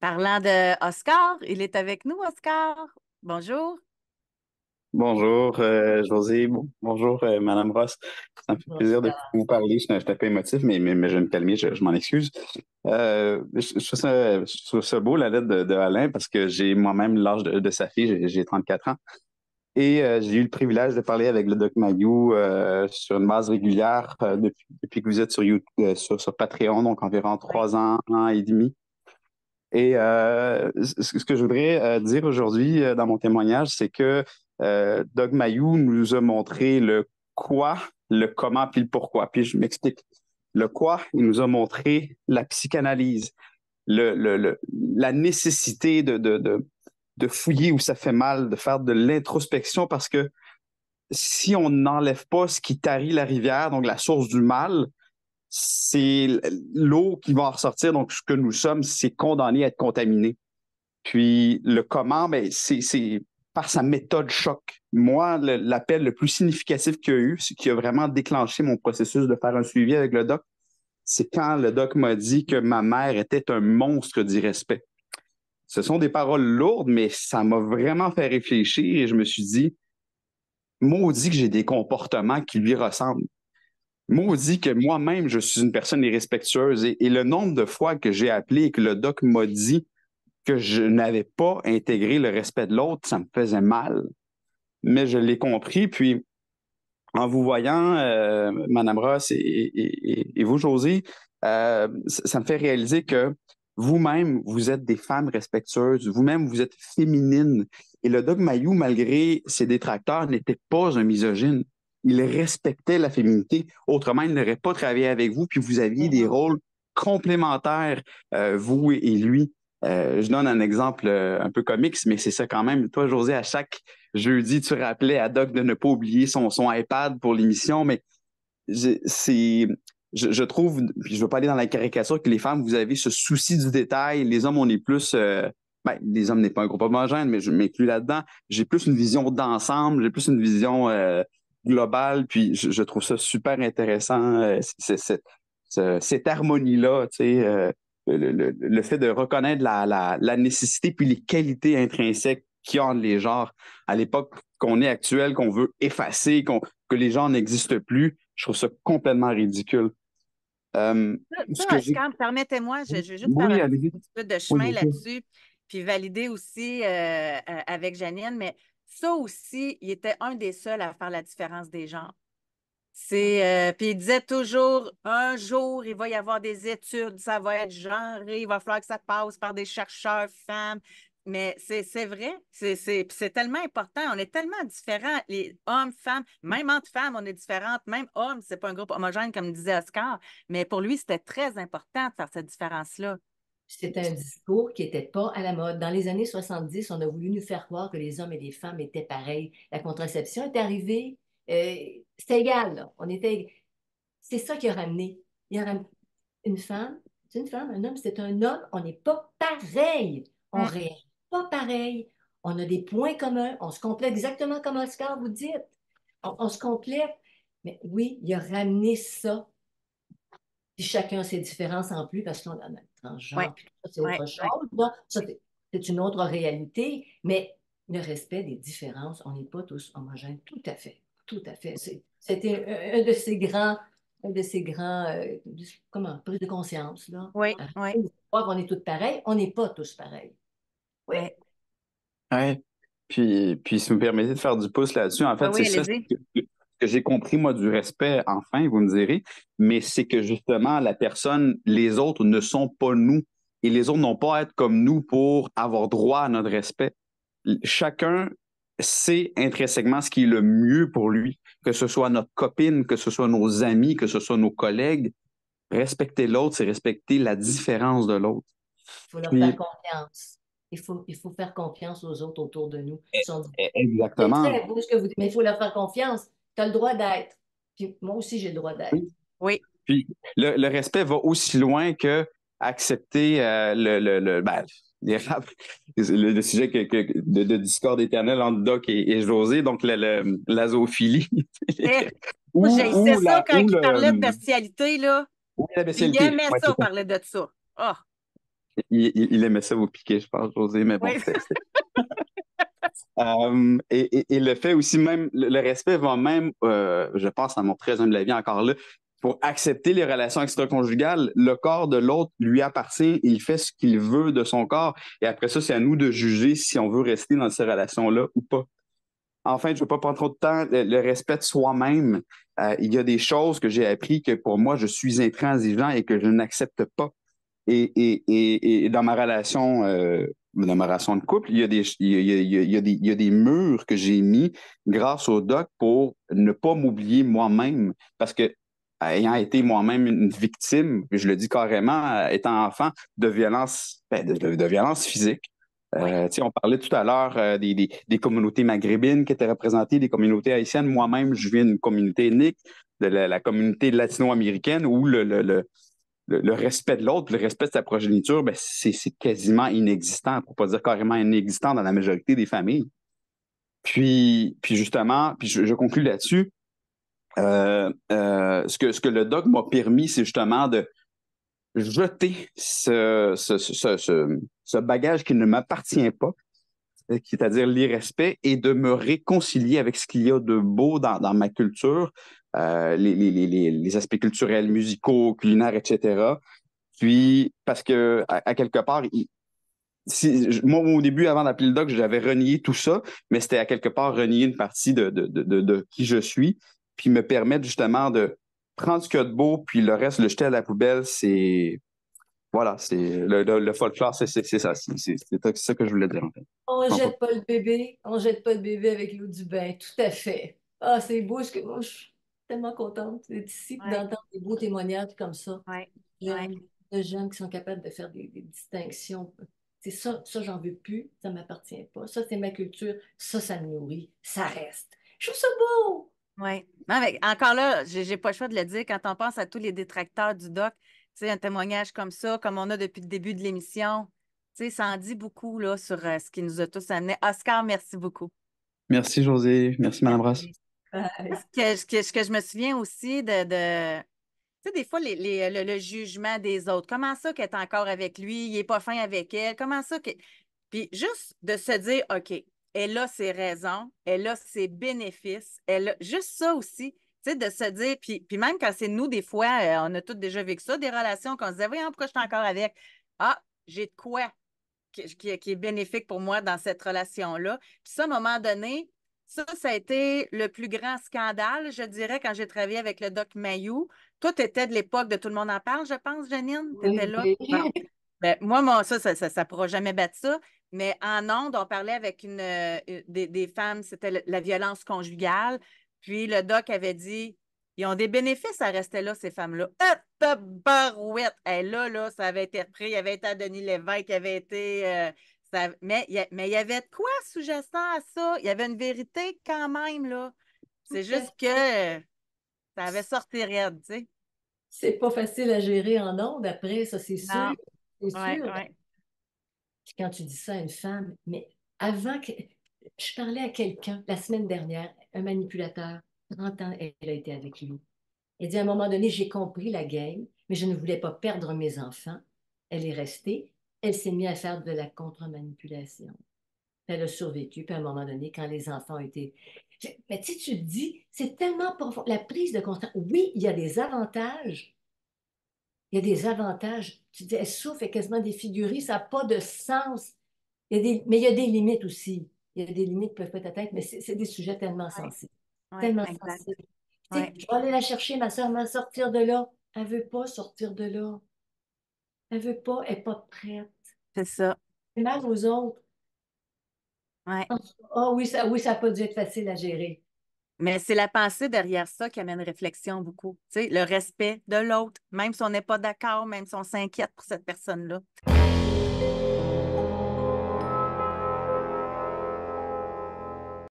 Parlant de Oscar, il est avec nous, Oscar. Bonjour. Bonjour, José. Bonjour, Madame Ross. Ça me fait plaisir de vous parler. Je suis un peu émotif, mais je vais me calmer, je m'en excuse. Je trouve ça beau, la lettre de Alain, parce que j'ai moi-même l'âge de sa fille, j'ai 34 ans. Et j'ai eu le privilège de parler avec le Doc Mayou sur une base régulière depuis que vous êtes sur, sur Patreon, donc environ Oui. 3 ans et demi. Et ce que je voudrais dire aujourd'hui dans mon témoignage, c'est que Doug Mayou nous a montré le quoi, le comment, puis le pourquoi. Puis je m'explique. Le quoi, il nous a montré la psychanalyse, la nécessité de fouiller où ça fait mal, de faire de l'introspection, parce que si on n'enlève pas ce qui tarit la rivière, donc la source du mal, c'est l'eau qui va en ressortir. Donc, ce que nous sommes, c'est condamné à être contaminé. Puis le comment, ben, c'est par sa méthode choc. Moi, l'appel le plus significatif qu'il y a eu, ce qui a vraiment déclenché mon processus de faire un suivi avec le doc, c'est quand le doc m'a dit que ma mère était un monstre d'irrespect. Ce sont des paroles lourdes, mais ça m'a vraiment fait réfléchir et je me suis dit, maudit que j'ai des comportements qui lui ressemblent. Maudit que moi-même, je suis une personne irrespectueuse et le nombre de fois que j'ai appelé et que le doc m'a dit que je n'avais pas intégré le respect de l'autre, ça me faisait mal. Mais je l'ai compris, puis en vous voyant, Madame Ross et vous, José, ça me fait réaliser que vous-même, vous êtes des femmes respectueuses, vous-même, vous êtes féminines. Et le Doc Mayou, malgré ses détracteurs, n'était pas un misogyne. Il respectait la féminité. Autrement, il n'aurait pas travaillé avec vous, puis vous aviez des Mhm. rôles complémentaires, vous et lui. Je donne un exemple un peu comique, mais c'est ça quand même. Toi, José, à chaque jeudi, tu rappelais à Doc de ne pas oublier son iPad pour l'émission, mais c'est, je trouve, puis je ne veux pas aller dans la caricature, que les femmes, vous avez ce souci du détail. Les hommes, on est plus, ben, les hommes n'est pas un groupe homogène, mais je m'inclus là-dedans. J'ai plus une vision d'ensemble, j'ai plus une vision globale, puis je trouve ça super intéressant, cette harmonie-là, tu sais, le fait de reconnaître la nécessité puis les qualités intrinsèques qu'il y a entre les genres à l'époque qu'on est actuelle, qu'on veut effacer, que les gens n'existent plus. Je trouve ça complètement ridicule. Euh, ce que j'ai. Oscar, permettez-moi, je vais juste faire Oui, allez-y. un petit peu de Oui, chemin bien sûr. là-dessus, puis valider aussi avec Janine, mais ça aussi, il était un des seuls à faire la différence des genres. Puis il disait toujours, un jour, il va y avoir des études, ça va être genré, il va falloir que ça passe par des chercheurs femmes. Mais c'est vrai, puis c'est tellement important. On est tellement différents, les hommes, femmes, même entre femmes, on est différentes, même hommes, c'est pas un groupe homogène, comme disait Oscar. Mais pour lui, c'était très important de faire cette différence-là. C'est un discours qui n'était pas à la mode. Dans les années 70, on a voulu nous faire croire que les hommes et les femmes étaient pareils. La contraception est arrivée, c'était égal, là. C'est ça qui a ramené. Il a ramené une femme, c'est une femme, un homme, c'est un homme. On n'est pas pareil. On Mm. réagit pas pareil. On a des points communs. On se complète exactement comme Oscar vous dites. On se complète. Mais oui, il a ramené ça. Puis chacun a ses différences en plus parce qu'on a notre Oui, transgenre, puis tout ça, c'est oui, autre oui. chose. Là. Ça, c'est une autre réalité, mais le respect des différences, on n'est pas tous homogènes. Tout à fait. Tout à fait. C'était un de ces grands, comment, prise de conscience, là. Oui, oui, On croit qu'on est tous pareils, on n'est pas tous pareils. Oui. oui. Ouais. Puis, si vous me permettez de faire du pouce là-dessus, en Oui, fait, oui, c'est ça allez-y. que j'ai compris, moi, du respect, enfin, vous me direz, mais c'est que justement, la personne, les autres ne sont pas nous et les autres n'ont pas à être comme nous pour avoir droit à notre respect. Chacun sait intrinsèquement ce qui est le mieux pour lui, que ce soit notre copine, que ce soit nos amis, que ce soit nos collègues. Respecter l'autre, c'est respecter la différence de l'autre. Il faut leur faire Puis, confiance. Il faut faire confiance aux autres autour de nous. C'est exactement. très beau ce que vous dites, mais il faut leur faire confiance. Tu as le droit d'être. Puis moi aussi, j'ai le droit d'être. Oui. Puis le respect va aussi loin que accepter ben, le sujet de discorde éternel entre Doc et José, donc la zoophilie. Eh, moi, j'ai ça quand Ou il parlait de le, bestialité, là. ou la Il bestialité. aimait Ouais, c'est ça, ça. parler de ça. Ah! Il aimait ça vous piquer, je pense, José, mais bon, Oui. et le fait aussi, même, le respect va même, je pense, à mon très humble avis encore là, pour accepter les relations extra-conjugales, le corps de l'autre lui appartient, il fait ce qu'il veut de son corps, et après ça, c'est à nous de juger si on veut rester dans ces relations-là ou pas. Enfin, je ne veux pas prendre trop de temps, le respect de soi-même, il y a des choses que j'ai appris que pour moi, je suis intransigeant et que je n'accepte pas. Et dans ma relation de couple, il y a des murs que j'ai mis grâce au doc pour ne pas m'oublier moi-même. Parce que, ayant été moi-même une victime, je le dis carrément, étant enfant, de violence, de violence physique. Oui. On parlait tout à l'heure des communautés maghrébines qui étaient représentées, des communautés haïtiennes. Moi-même, je viens d'une communauté ethnique, de la communauté latino-américaine, où le respect de l'autre, le respect de sa progéniture, ben, c'est quasiment inexistant, pour pas dire carrément inexistant dans la majorité des familles. Puis justement, puis je conclue là-dessus, ce que le doc m'a permis, c'est justement de jeter ce bagage qui ne m'appartient pas, c'est-à-dire l'irrespect, et de me réconcilier avec ce qu'il y a de beau dans ma culture, les aspects culturels, musicaux, culinaires, etc. Puis, parce que, à quelque part, moi, au début, avant d'appeler le doc, j'avais renié tout ça, mais c'était à quelque part renier une partie de qui je suis, puis me permettre justement de prendre ce qu'il y a de beau, puis le reste, le jeter à la poubelle, voilà, c'est le folklore, c'est ça, c'est ça que je voulais dire, en fait. On Non, pas- jette pas le bébé, on jette pas le bébé avec l'eau du bain, tout à fait. Ah, c'est beau, moi, je suis tellement contente d'être ici et Oui, d'entendre des beaux témoignages comme ça, oui, oui. jeunes, de jeunes qui sont capables de faire des distinctions. C'est ça, j'en veux plus, ça m'appartient pas. Ça, c'est ma culture, ça me nourrit, ça reste. Je trouve ça beau! Oui. Non, mais encore là, j'ai pas le choix de le dire. Quand on pense à tous les détracteurs du doc, tu sais, un témoignage comme ça, comme on a depuis le début de l'émission, tu sais, ça en dit beaucoup là, sur ce qui nous a tous amenés. Oscar, merci beaucoup. Merci, José. Merci, Madame Brasse. Bye. Ce que je me souviens aussi tu sais, des fois, le jugement des autres. Comment ça qu'elle est encore avec lui? Il n'est pas fin avec elle. Comment ça que. Puis juste de se dire, OK, elle a ses raisons, elle a ses bénéfices, juste ça aussi, tu sais, de se dire, puis même quand c'est nous, des fois, on a tous déjà vécu ça, des relations qu'on se disait, voyons, pourquoi je suis encore avec? Ah, j'ai de quoi qui est bénéfique pour moi dans cette relation-là. Puis ça, à un moment donné, ça a été le plus grand scandale, je dirais, quand j'ai travaillé avec le doc Mayou. Toi, tu étais de l'époque de Tout le monde en parle, je pense, Janine? Tu étais Oui, là? oui. Bon. Ben, moi, ça ne pourra jamais battre ça. Mais en ondes, on parlait avec des femmes, c'était la violence conjugale. Puis le doc avait dit, ils ont des bénéfices à rester là, ces femmes-là. Barouette! Et là, ça avait été repris. Il avait été à Denis Lévesque, il avait été. Mais il y avait de quoi sous-jacent à ça? Il y avait une vérité quand même, là. C'est juste que ça avait sorti raide, tu sais. C'est pas facile à gérer en ondes après, ça, c'est sûr. Non. C'est Ouais, sûr. ouais. Puis quand tu dis ça à une femme, mais avant que. Je parlais à quelqu'un la semaine dernière, un manipulateur, 30 ans, elle a été avec lui. Elle dit à un moment donné, j'ai compris la game, mais je ne voulais pas perdre mes enfants. Elle est restée. Elle s'est mise à faire de la contre-manipulation. Elle a survécu. Puis à un moment donné, quand les enfants ont été. Mais tu sais, tu te dis, c'est tellement profond. La prise de conscience. Oui, il y a des avantages. Il y a des avantages. Tu te dis, elle souffre, elle est quasiment défigurée, ça n'a pas de sens. Mais il y a des limites aussi. Il y a des limites qui peuvent être atteintes, mais c'est des sujets tellement Ouais, sensibles. ouais, Tellement exact. sensibles. Tu sais, Ouais, je vais aller la chercher, ma soeur, elle va sortir de là. Elle ne veut pas sortir de là. Elle ne veut pas, elle n'est pas prête. c'est ça. C'est mal aux autres. Ouais. Ah oui, ça n'a pas dû être facile à gérer. Mais c'est la pensée derrière ça qui amène réflexion beaucoup. Tu sais, le respect de l'autre, même si on n'est pas d'accord, même si on s'inquiète pour cette personne-là.